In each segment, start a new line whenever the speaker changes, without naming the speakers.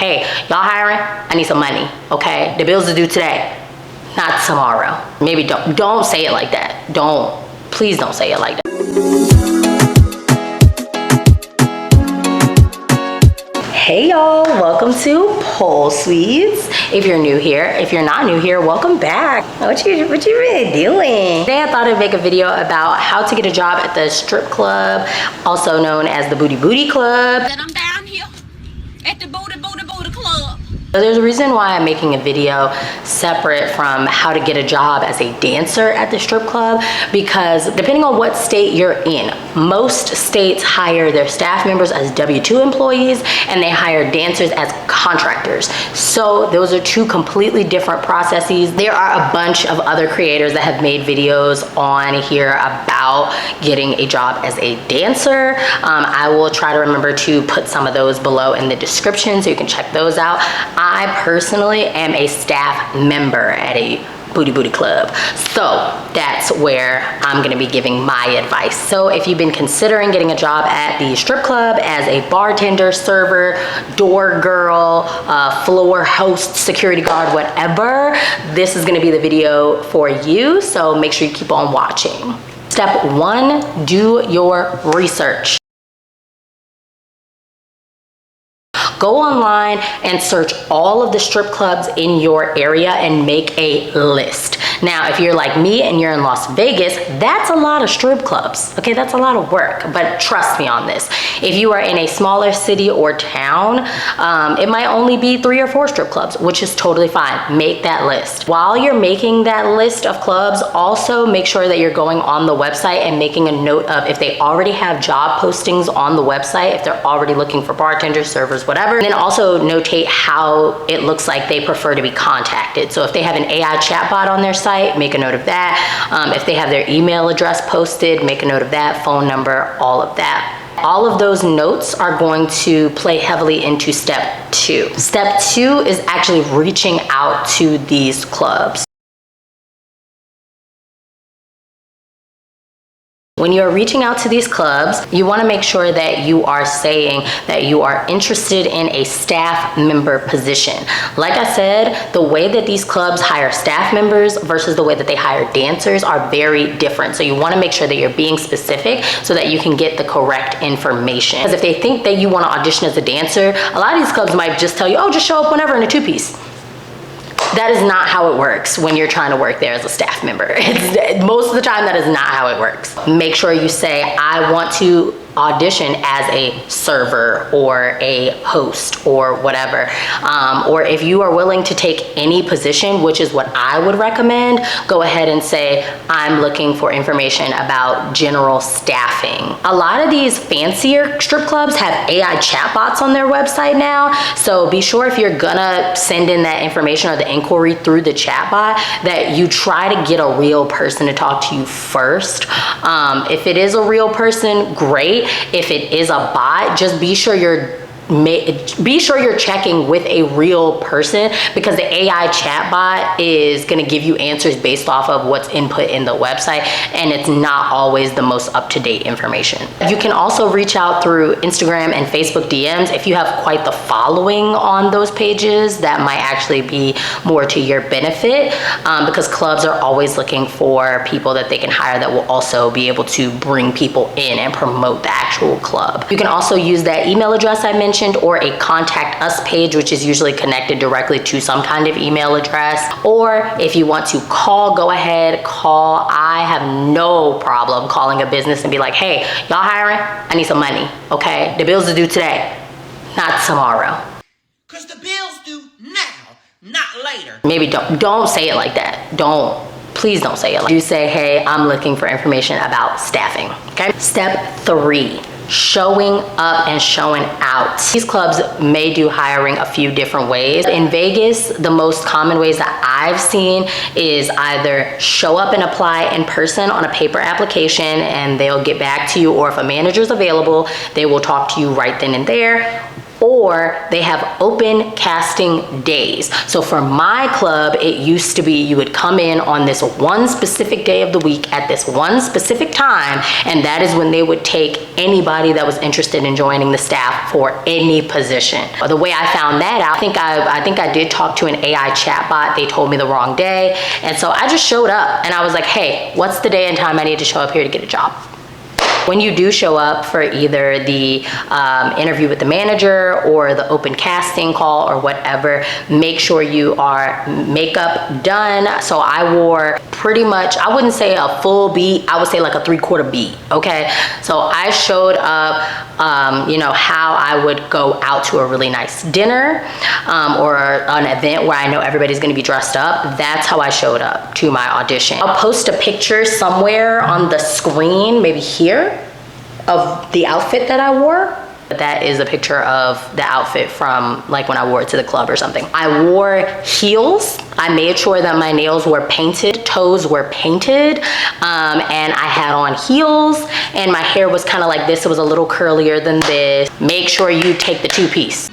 hey, y'all hiring? I need some money, okay? The bills are due today, not tomorrow. Maybe don't say it like that. Please don't say it like that. Hey y'all, welcome to Pole Sweets. If you're new here, if you're not new here, welcome back. What you really doing? Today I thought I'd make a video about how to get a job at the strip club, also known as the Booty Club.
That I'm down here at the Booty Club.
So there's a reason why I'm making a video separate from how to get a job as a dancer at the strip club, because depending on what state you're in, most states hire their staff members as W-2 employees and they hire dancers as contractors. So those are two completely different processes. There are a bunch of other creators that have made videos on here about getting a job as a dancer. I will try to remember to put some of those below in the description so you can check those out. I personally am a staff member at a Booty Club. So that's where I'm gonna be giving my advice. So if you've been considering getting a job at the strip club as a bartender, server, door girl, floor host, security guard, whatever, this is gonna be the video for you. So make sure you keep on watching. Step 1, do your research. Go online and search all of the strip clubs in your area and make a list. Now, if you're like me and you're in Las Vegas, that's a lot of strip clubs, okay? That's a lot of work, but trust me on this. If you are in a smaller city or town, it might only be 3 or 4 strip clubs, which is totally fine. Make that list. While you're making that list of clubs, also make sure that you're going on the website and making a note of if they already have job postings on the website, if they're already looking for bartenders, servers, whatever. And then also notate how it looks like they prefer to be contacted. So if they have an AI chatbot on their site, make a note of that. If they have their email address posted, make a note of that, phone number, all of that. All of those notes are going to play heavily into step 2. Step 2 is actually reaching out to these clubs. When you are reaching out to these clubs, you want to make sure that you are saying that you are interested in a staff member position. Like I said, the way that these clubs hire staff members versus the way that they hire dancers are very different. So you want to make sure that you're being specific so that you can get the correct information. Because if they think that you want to audition as a dancer, a lot of these clubs might just tell you, oh, just show up whenever in a 2-piece. That is not how it works when you're trying to work there as a staff member. Most of the time, that is not how it works. Make sure you say, I want to audition as a server or a host or whatever. Or if you are willing to take any position, which is what I would recommend, go ahead and say, I'm looking for information about general staffing. A lot of these fancier strip clubs have AI chatbots on their website now. So be sure if you're gonna send in that information or the inquiry through the chatbot that you try to get a real person to talk to you first. If it is a real person, great. If it is a bot, just be sure you're checking with a real person, because the AI chatbot is going to give you answers based off of what's input in the website, and it's not always the most up-to-date information. You can also reach out through Instagram and Facebook DMs. If you have quite the following on those pages, that might actually be more to your benefit, because clubs are always looking for people that they can hire that will also be able to bring people in and promote the actual club. You can also use that email address I mentioned, or a contact us page, which is usually connected directly to some kind of email address. Or if you want to call, go ahead, call. I have no problem calling a business and be like, hey, y'all hiring? I need some money, okay? The bills are due today, not tomorrow.
Because the bills due now, not later.
Maybe don't say it like that. Please don't say it like that. You say, hey, I'm looking for information about staffing, okay? Step 3. Showing up and showing out. These clubs may do hiring a few different ways. In Vegas, the most common ways that I've seen is either show up and apply in person on a paper application and they'll get back to you, or if a manager's available, they will talk to you right then and there. or they have open casting days. So for my club, it used to be you would come in on this one specific day of the week at this one specific time, and that is when they would take anybody that was interested in joining the staff for any position. The way I found that out, I think I did talk to an AI chatbot. They told me the wrong day, and so I just showed up and I was like, hey, what's the day and time I need to show up here to get a job? When you do show up for either the interview with the manager or the open casting call or whatever, make sure you are makeup done. So I wore pretty much, I wouldn't say a full beat, I would say like a 3/4 beat, okay? So I showed up, you know, how I would go out to a really nice dinner or an event where I know everybody's gonna be dressed up. That's how I showed up to my audition. I'll post a picture somewhere on the screen, maybe here, of the outfit that I wore. That is a picture of the outfit from like when I wore it to the club or something. I wore heels. I made sure that my nails were painted, toes were painted, and I had on heels, and my hair was kind of like this. It was a little curlier than this. Make sure you take the 2-piece.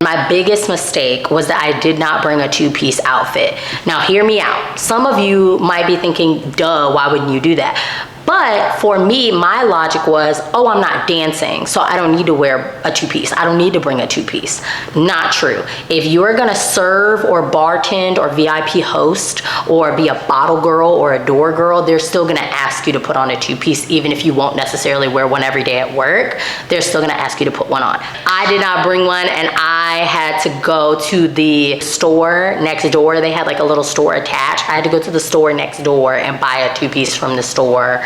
My biggest mistake was that I did not bring a 2-piece outfit. Now hear me out. Some of you might be thinking, duh, why wouldn't you do that? But for me, my logic was, oh, I'm not dancing, so I don't need to wear a 2-piece. I don't need to bring a 2-piece. Not true. If you're gonna serve or bartend or VIP host or be a bottle girl or a door girl, they're still gonna ask you to put on a 2-piece, even if you won't necessarily wear one every day at work. They're still gonna ask you to put one on. I did not bring one, and I had to go to the store next door. They had like a little store attached. I had to go to the store next door and buy a 2-piece from the store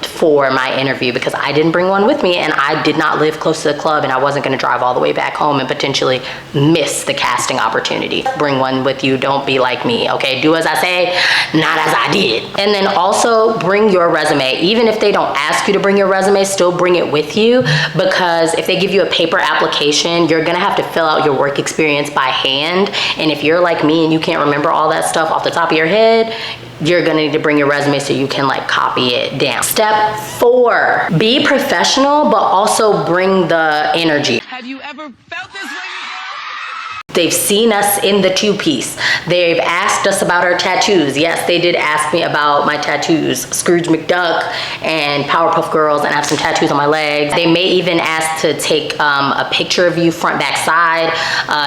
for my interview because I didn't bring one with me, and I did not live close to the club, and I wasn't going to drive all the way back home and potentially miss the casting opportunity. Bring one with you. Don't be like me, okay? Do as I say, not as I did. And then also bring your resume. Even if they don't ask you to bring your resume, still bring it with you, because if they give you a paper application, you're gonna have to fill out your work experience by hand, and if you're like me and you can't remember all that stuff off the top of your head, you're gonna need to bring your resume so you can like copy it down. Step 4, be professional, but also bring the energy.
Have you ever felt this way before?
They've seen us in the 2-piece. They've asked us about our tattoos. Yes, they did ask me about my tattoos, Scrooge McDuck and Powerpuff Girls, and I have some tattoos on my legs. They may even ask to take a picture of you front, back, side,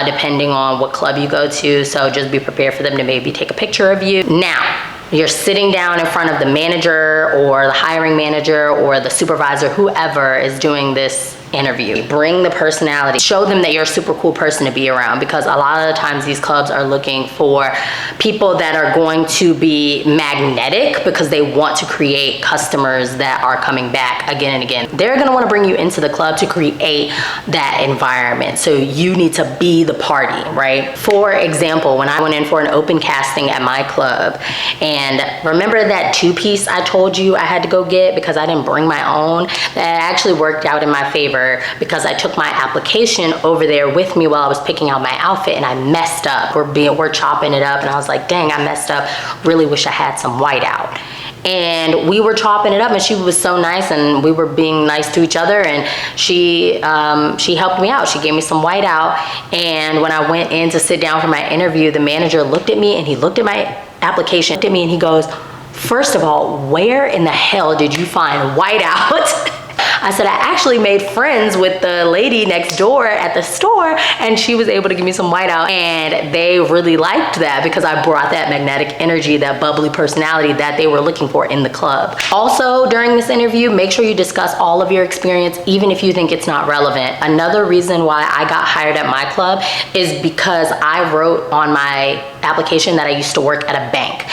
depending on what club you go to. So just be prepared for them to maybe take a picture of you. Now, you're sitting down in front of the manager or the hiring manager or the supervisor, whoever is doing this interview. Bring the personality. Show them that you're a super cool person to be around, because a lot of the times these clubs are looking for people that are going to be magnetic because they want to create customers that are coming back again and again. They're gonna wanna bring you into the club to create that environment. So you need to be the party, right? For example, when I went in for an open casting at my club, and remember that 2-piece I told you I had to go get because I didn't bring my own? That actually worked out in my favor because I took my application over there with me while I was picking out my outfit, and I messed up. We're chopping it up, and I was like, dang, I messed up. Really wish I had some white out. And we were chopping it up, and she was so nice, and we were being nice to each other, and she helped me out. She gave me some white out, and when I went in to sit down for my interview, the manager looked at me, and he looked at my application, looked at me, and he goes, first of all, where in the hell did you find white out? I said, I actually made friends with the lady next door at the store, and she was able to give me some whiteout, and they really liked that because I brought that magnetic energy, that bubbly personality that they were looking for in the club. Also, during this interview, make sure you discuss all of your experience, even if you think it's not relevant. Another reason why I got hired at my club is because I wrote on my application that I used to work at a bank.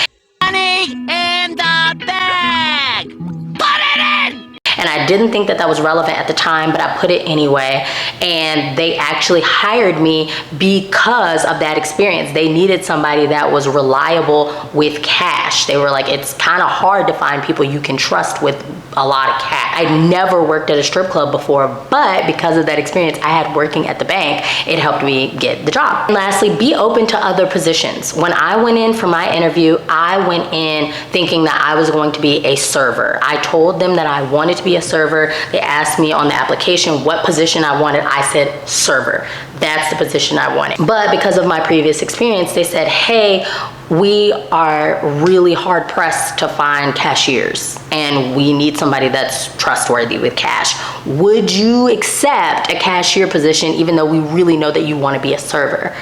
Money in the bag! Put it in!
And I didn't think that that was relevant at the time, but I put it anyway. And they actually hired me because of that experience. They needed somebody that was reliable with cash. They were like, it's kind of hard to find people you can trust with a lot of cash. I never worked at a strip club before, but because of that experience I had working at the bank, it helped me get the job. And lastly, be open to other positions. When I went in for my interview, I went in thinking that I was going to be a server. I told them that I wanted to be a server server. They asked me on the application what position I wanted. I said server. That's the position I wanted. But because of my previous experience, they said, hey, we are really hard pressed to find cashiers and we need somebody that's trustworthy with cash. Would you accept a cashier position even though we really know that you want to be a server?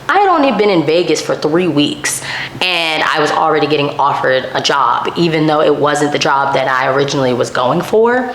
I had only been in Vegas for 3 weeks and I was already getting offered a job. Even though it wasn't the job that I originally was going for,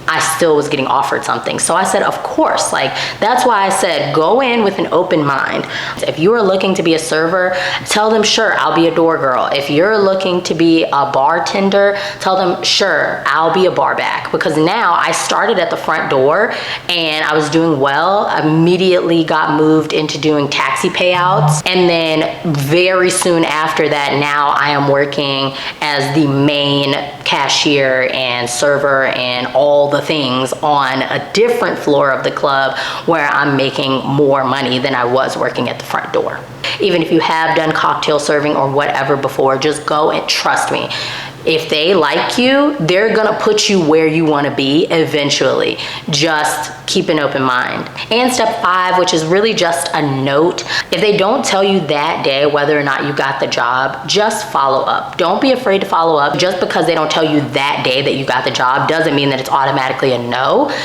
I still was getting offered something. So I said, of course, like that's why I said, go in with an open mind. If you are looking to be a server, tell them, sure, I'll be a door girl. If you're looking to be a bartender, tell them, sure, I'll be a bar back. Because now I started at the front door and I was doing well. I immediately got moved into doing taxi payouts. And then very soon after that, now I am working as the main cashier and server and all the things on a different floor of the club where I'm making more money than I was working at the front door. Even if you have done cocktail serving or whatever before, just go and trust me. If they like you, they're gonna put you where you wanna be eventually. Just keep an open mind. And step 5, which is really just a note. If they don't tell you that day whether or not you got the job, just follow up. Don't be afraid to follow up. Just because they don't tell you that day that you got the job doesn't mean that it's automatically a no.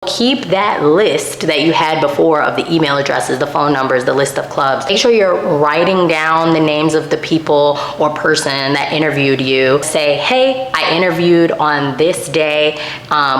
Keep that list that you had before of the email addresses, the phone numbers, the list of clubs. Make sure you're writing down the names of the people or person that interviewed you. Say, hey, I interviewed on this day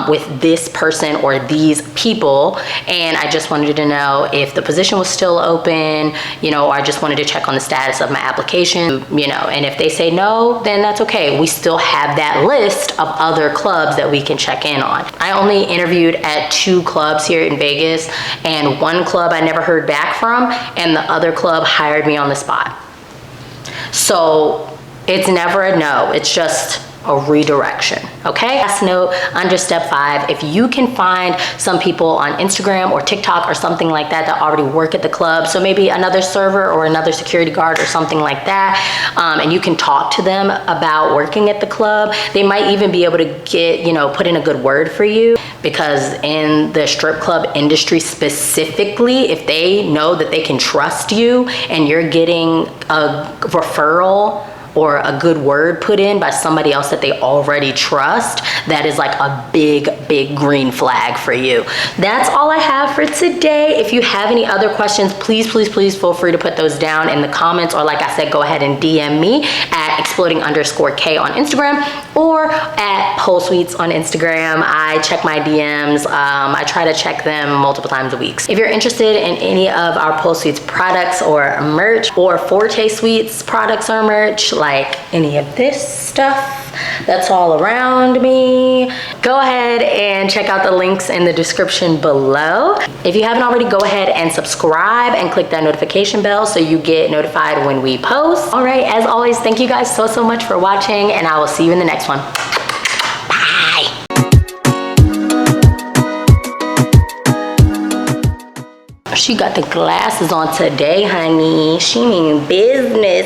with this person or these people, and I just wanted to know if the position was still open, you know, or I just wanted to check on the status of my application, you know, and if they say no, then that's okay. We still have that list of other clubs that we can check in on. I only interviewed at 2 clubs here in Vegas, and 1 club I never heard back from, and the other club hired me on the spot. So it's never a no, it's just a redirection, okay? Last note under step 5, if you can find some people on Instagram or TikTok or something like that that already work at the club, so maybe another server or another security guard or something like that, and you can talk to them about working at the club, they might even be able to get, you know, put in a good word for you. Because in the strip club industry specifically, if they know that they can trust you and you're getting a referral or a good word put in by somebody else that they already trust, that is like a big, big green flag for you. That's all I have for today. If you have any other questions, please, please, please feel free to put those down in the comments, or like I said, go ahead and DM me at exploding_K on Instagram or at Pole Suites on Instagram. I check my DMs. I try to check them multiple times a week. If you're interested in any of our Pole Suites products or merch, or Forte Suites products or merch, like any of this stuff that's all around me, go ahead and check out the links in the description below. If you haven't already, go ahead and subscribe and click that notification bell so you get notified when we post. All right, as always, thank you guys so much for watching, and I will see you in the next one. Bye. She got the glasses on today, honey. She mean business.